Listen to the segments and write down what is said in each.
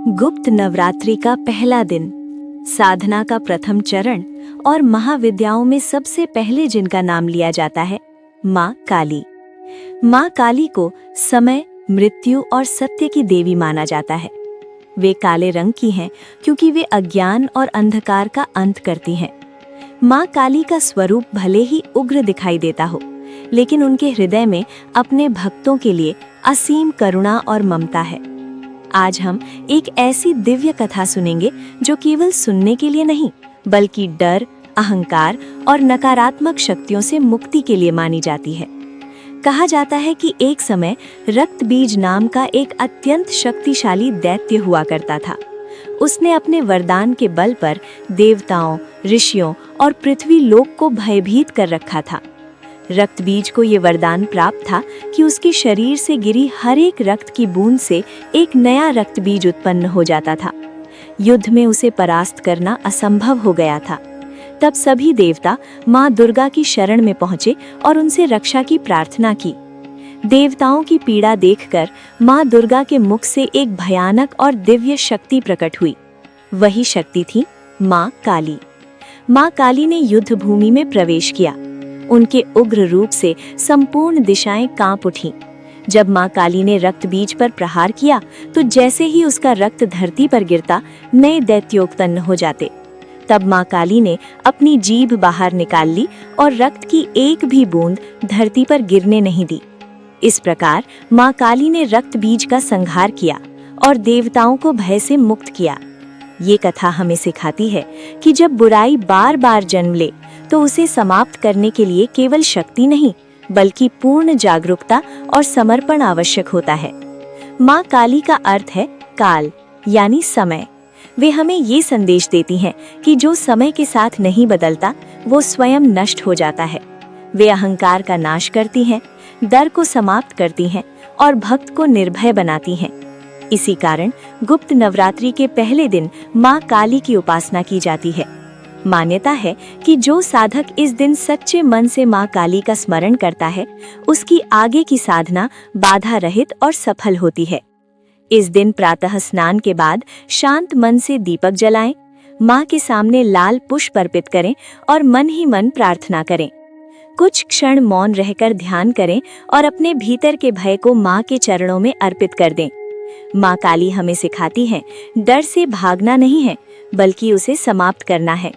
गुप्त नवरात्रि का पहला दिन, साधना का प्रथम चरण और महाविद्याओं में सबसे पहले जिनका नाम लिया जाता है, माँ काली। माँ काली को समय, मृत्यु और सत्य की देवी माना जाता है। वे काले रंग की हैं क्योंकि वे अज्ञान और अंधकार का अंत करती हैं। माँ काली का स्वरूप भले ही उग्र दिखाई देता हो, लेकिन उनके हृदय में अपने भक्तों के लिए असीम करुणा और ममता है। आज हम एक ऐसी दिव्य कथा सुनेंगे जो केवल सुनने के लिए नहीं, बल्कि डर, अहंकार और नकारात्मक शक्तियों से मुक्ति के लिए मानी जाती है। कहा जाता है कि एक समय रक्तबीज नाम का एक अत्यंत शक्तिशाली दैत्य हुआ करता था। उसने अपने वरदान के बल पर देवताओं, ऋषियों और पृथ्वी लोक को भयभीत कर रखा था। रक्तबीज को ये वरदान प्राप्त था कि उसके शरीर से गिरी हर एक रक्त की बूंद से एक नया रक्तबीज उत्पन्न हो जाता था। युद्ध में उसे परास्त करना असंभव हो गया था। तब सभी देवता माँ दुर्गा की शरण में पहुंचे और उनसे रक्षा की प्रार्थना की। देवताओं की पीड़ा देखकर माँ दुर्गा के मुख से एक भयानक और दिव्य शक्ति प्रकट हुई। वही शक्ति थी माँ काली। माँ काली ने युद्ध भूमि में प्रवेश किया। उनके उग्र रूप से संपूर्ण दिशाएं कांप उठीं। जब माँ काली ने रक्तबीज पर प्रहार किया तो जैसे ही उसका रक्त धरती पर गिरता, नए दैत्य उत्पन्न हो जाते। तब माँ काली ने अपनी जीभ बाहर निकाल ली और रक्त की एक भी बूंद धरती पर गिरने नहीं दी। इस प्रकार माँ काली ने रक्तबीज का संहार किया और देवताओं को भय से मुक्त किया। ये कथा हमें सिखाती है कि जब बुराई बार बार जन्म ले तो उसे समाप्त करने के लिए केवल शक्ति नहीं, बल्कि पूर्ण जागरूकता और समर्पण आवश्यक होता है। माँ काली का अर्थ है काल, यानी समय। वे हमें ये संदेश देती हैं कि जो समय के साथ नहीं बदलता, वो स्वयं नष्ट हो जाता है। वे अहंकार का नाश करती हैं, डर को समाप्त करती हैं और भक्त को निर्भय बनाती हैं। इसी कारण गुप्त नवरात्रि के पहले दिन माँ काली की उपासना की जाती है। मान्यता है कि जो साधक इस दिन सच्चे मन से माँ काली का स्मरण करता है, उसकी आगे की साधना बाधा रहित और सफल होती है। इस दिन प्रातः स्नान के बाद शांत मन से दीपक जलाएं, माँ के सामने लाल पुष्प अर्पित करें और मन ही मन प्रार्थना करें। कुछ क्षण मौन रहकर ध्यान करें और अपने भीतर के भय को माँ के चरणों में अर्पित कर दें। माँ काली हमें सिखाती है, डर से भागना नहीं है, बल्कि उसे समाप्त करना है।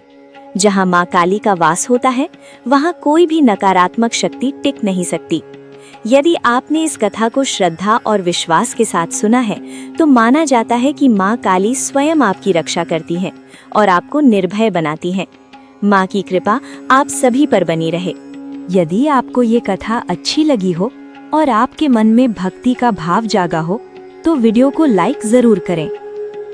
जहाँ माँ काली का वास होता है, वहाँ कोई भी नकारात्मक शक्ति टिक नहीं सकती। यदि आपने इस कथा को श्रद्धा और विश्वास के साथ सुना है, तो माना जाता है कि माँ काली स्वयं आपकी रक्षा करती हैं और आपको निर्भय बनाती हैं। माँ की कृपा आप सभी पर बनी रहे। यदि आपको ये कथा अच्छी लगी हो और आपके मन में भक्ति का भाव जागा हो, तो वीडियो को लाइक जरूर करें।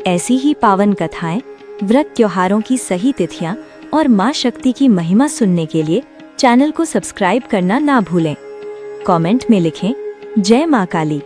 ऐसी ही पावन कथाएं, व्रत त्योहारों की सही तिथियां और माँ शक्ति की महिमा सुनने के लिए चैनल को सब्सक्राइब करना ना भूलें। कमेंट में लिखें, जय माँ काली।